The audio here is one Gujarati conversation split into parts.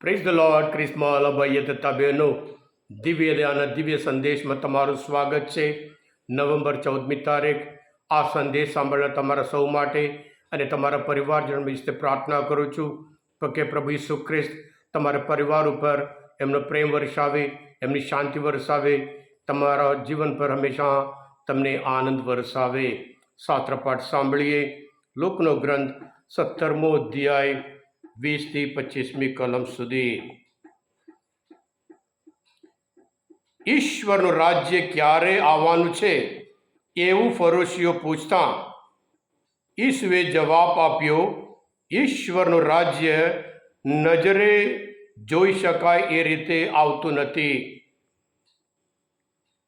Praise the lord. ક્રિસ્મસ ભાઈએ તથા બહેનો, દિવ્ય દયાના દિવ્ય સંદેશમાં તમારું સ્વાગત છે. નવેમ્બર 14મી તારીખ. આ સંદેશ સાંભળનાર તમારા સૌ માટે અને તમારા પરિવારજનો વિશે પ્રાર્થના કરું છું કે પ્રભુ ઈસુ ખ્રિસ્ત તમારા પરિવાર ઉપર એમનો પ્રેમ વરસાવે, એમની શાંતિ વરસાવે, તમારા જીવન પર હંમેશા તમને આનંદ વરસાવે. શાસ્ત્ર પાઠ સાંભળીએ. લોકનો ગ્રંથ 17મો અધ્યાય 20થી 25મી કલમ સુધી. ઈશ્વરનું રાજ્ય ક્યારે આવવાનું છે એવું ફરોશીઓ પૂછતા ઈસુએ જવાબ આપ્યો, ઈશ્વરનું રાજ્ય નજરે જોઈ શકાય એ રીતે આવતું નથી.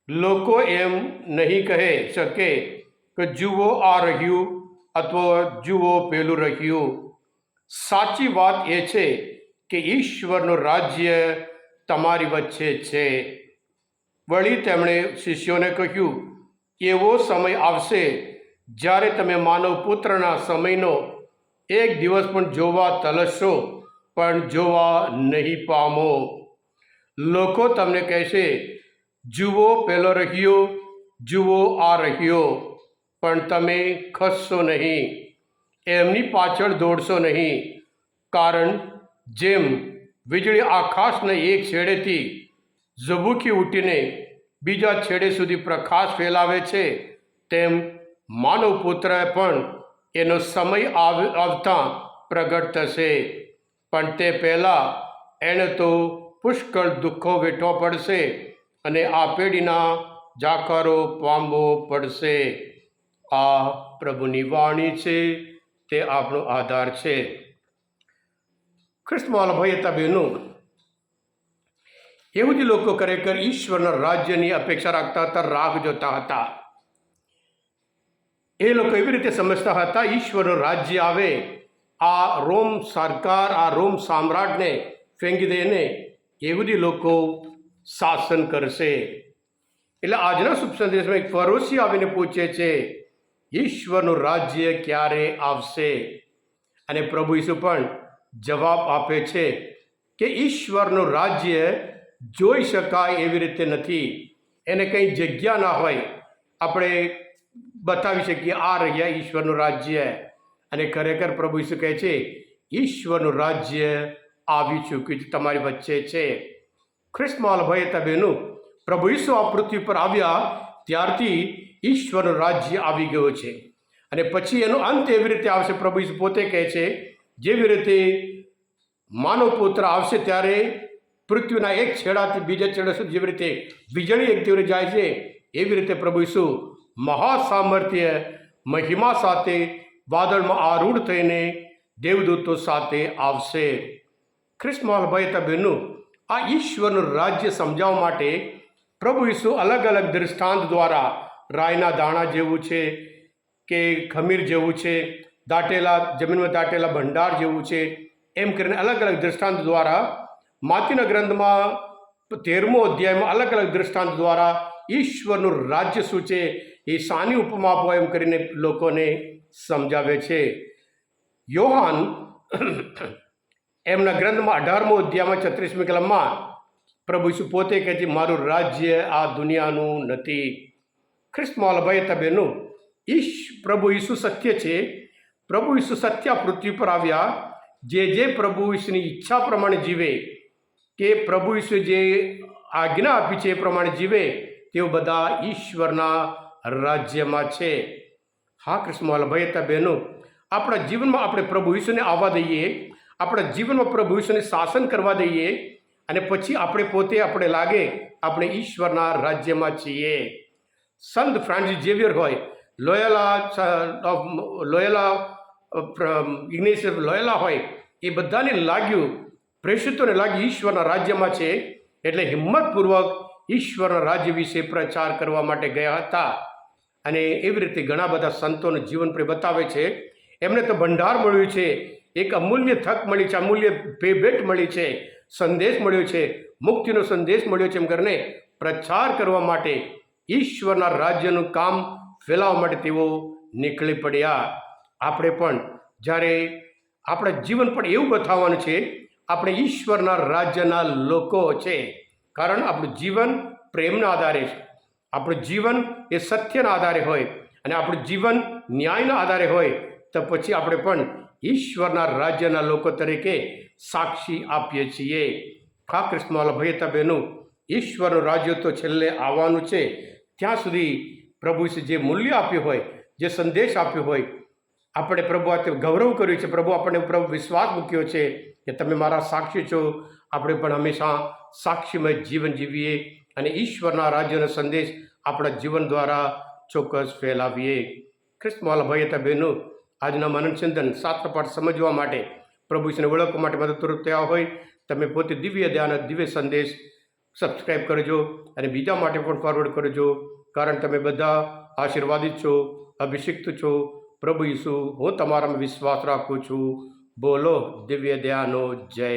લોકો એમ નહીં કહી શકે કે જુઓ આ રહ્યું અથવા જુઓ પેલું રહ્યું. સાચી વાત એ છે કે ઈશ્વરનું રાજ્ય તમારી વચ્ચે છે. વળી તેમણે શિષ્યોને કહ્યું, એવો સમય આવશે જ્યારે તમે માનવ પુત્રના સમયનો એક દિવસ પણ જોવા તલસશો પણ જોવા નહીં પામો. લોકો તમને કહેશે, જુઓ પેલો રહ્યો, જુઓ આ રહ્યો, પણ તમે ખસશો નહીં, એમની પાછળ દોડશો નહીં. કારણ જેમ વીજળી આકાશના એક છેડેથી ઝબૂકી ઉઠીને બીજા છેડે સુધી પ્રકાશ ફેલાવે છે, તેમ માનવ પુત્ર પણ એનો સમય આવતા પ્રગટ થશે. પણ તે પહેલાં એણે તો પુષ્કળ દુઃખો વેઠવો પડશે અને આ પેઢીના જાકારો પામવો પડશે. આ પ્રભુની વાણી છે, તે આપણો આધાર છે. ખ્રિસ્તમાં ભાઈ હતા બહેનો, યહૂદી લોકો ખરેખર ઈશ્વરના રાજ્યની અપેક્ષા રાખતા હતા, રાહ જોતા હતા. એ લોકો એવી રીતે સમજતા હતા, ઈશ્વરનું રાજ્ય આવે, આ રોમ સરકાર, આ રોમ સામ્રાટને ફેંકી દઈને યહૂદી લોકો શાસન કરશે. એટલે આજના શુભ સંદેશમાં એક ફરોશી આવીને પૂછે છે, ઈશ્વરનું રાજ્ય ક્યારે આવશે? અને પ્રભુ ઈસુ પણ જવાબ આપે છે કે ઈશ્વરનું રાજ્ય જોઈ શકાય એવી રીતે નથી. એને કંઈ જગ્યા ના હોય આપણે બતાવી શકીએ આ રહ્યા ઈશ્વરનું રાજ્ય. અને ખરેખર પ્રભુ ઈસુ કહે છે, ઈશ્વરનું રાજ્ય આવી ચૂક્યું છે, તમારી વચ્ચે છે. ખ્રિસ્તમાં ભાઈ હતા બહેનો, પ્રભુ ઈસુ આ પૃથ્વી પર આવ્યા ત્યારથી ઈશ્વરનું રાજ્ય આવી ગયો છે. અને પછી એનો અંત એવી રીતે આવશે. પ્રભુ ઈસુ પોતે કહે છે, જેવી રીતે માનવ પુત્ર આવશે ત્યારે પૃથ્વીના એક છેડાથી બીજા છેડા સુધી જેવી રીતે વીજળી એક તીવ્ર જાય છે, એવી રીતે પ્રભુ ઈસુ મહાસામર્થ્ય મહિમા સાથે વાદળમાં આરૂઢ થઈને દેવદૂતો સાથે આવશે. ખ્રિસ્તમાં ભાઈ હતા બહેનો, આ ઈશ્વરનું રાજ્ય સમજાવવા માટે પ્રભુ ઈસુ અલગ અલગ દૃષ્ટાંત દ્વારા, રાયના દાણા જેવું છે કે ખમીર જેવું છે, દાટેલા જમીનમાં દાટેલા ભંડાર જેવું છે, એમ કરીને અલગ અલગ દૃષ્ટાંત દ્વારા માતીના ગ્રંથમાં 13મો અધ્યાયમાં અલગ અલગ દૃષ્ટાંત દ્વારા ઈશ્વરનું રાજ્ય શું છે એ સાની ઉપમા આપો એમ કરીને લોકોને સમજાવે છે. યોહાન એમના ગ્રંથમાં 18મો અધ્યાયમાં 36મી કલમમાં પ્રભુ ઈસુ પોતે કહે છે, મારું રાજ્ય આ દુનિયાનું નથી. ખ્રિસ્તમાં ભાઈ હતા બહેનો, પ્રભુ ઈસુ સત્ય છે. પ્રભુ ઈસુ સત્ય પૃથ્વી પર આવ્યા. જે પ્રભુ ઈસુની ઈચ્છા પ્રમાણે જીવે, કે પ્રભુ ઈસુ જે આજ્ઞા આપી છે એ પ્રમાણે જીવે, તેઓ બધા ઈશ્વરના રાજ્યમાં છે. હા કૃષ્ણ ભાઈ હતા બહેનો, આપણા જીવનમાં આપણે પ્રભુ ઈસુને આવવા દઈએ, આપણા જીવનમાં પ્રભુ ઈસુને શાસન કરવા દઈએ, અને પછી આપણે પોતે આપણે લાગે આપણે ઈશ્વરના રાજ્યમાં છીએ. સંત ફ્રાન્સિસ ઝેવિયર હોય, લોયલા ઇગ્નેશિયસ લોયલા હોય, એ બધાને લાગ્યું, પ્રેષિતોને લાગ્યું ઈશ્વરના રાજ્યમાં છે, એટલે હિંમતપૂર્વક ઈશ્વરના રાજ્ય વિશે પ્રચાર કરવા માટે ગયા હતા. અને એવી રીતે ઘણા બધા સંતોનું જીવન પર બતાવે છે. એમને તો ભંડાર મળ્યું છે, એક અમૂલ્ય તક મળી છે, અમૂલ્ય ભેટ મળી છે, સંદેશ મળ્યો છે, મુક્તિનો સંદેશ મળ્યો છે. એમ કરીને પ્રચાર કરવા માટે, ઈશ્વરના રાજ્યનું કામ ફેલાવવા માટે તેઓ નીકળી પડ્યા. આપણે પણ જ્યારે આપણા જીવન પણ એવું બતાવવાનું છે, આપણે ઈશ્વરના રાજ્યના લોકો છે. કારણ આપણું જીવન પ્રેમના આધારે છે, આપણું જીવન એ સત્યના આધારે હોય અને આપણું જીવન ન્યાયના આધારે હોય તો પછી આપણે પણ ઈશ્વરના રાજ્યના લોકો તરીકે સાક્ષી આપીએ છીએ. હા કૃષ્ણવાલા ભાઈ હતા બહેનો, ઈશ્વરનું રાજ્ય તો છેલ્લે આવવાનું છે. ત્યાં સુધી પ્રભુએ જે મૂલ્ય આપ્યું હોય, જે સંદેશ આપ્યો હોય, આપણે પ્રભુ આ ગૌરવ કર્યું છે, પ્રભુ આપણને પ્રભુ વિશ્વાસ મૂક્યો છે કે તમે મારા સાક્ષી છો. આપણે પણ હંમેશા સાક્ષીમય જીવન જીવીએ અને ઈશ્વરના રાજ્યનો સંદેશ આપણા જીવન દ્વારા ચોક્કસ ફેલાવીએ. કૃષ્ણવાલા ભાઈ હતા બહેનો, આજના મનન ચિંતન શાસ્ત્ર પાઠ સમજવા માટે, પ્રભુ ઈશ્વરને ઓળખવા માટે મદદરૂપ થયા હોય તમે પોતે દિવ્ય ધ્યાન દિવ્ય સંદેશ સબસ્ક્રાઈબ કરજો અને બીજા માટે પણ ફોરવર્ડ કરજો. કારણ તમે બધા આશીર્વાદિત છો, અભિષિક્ત છો. પ્રભુ ઈસુ, હું તમારામાં વિશ્વાસ રાખું છું. બોલો દિવ્ય ધ્યાનો જય.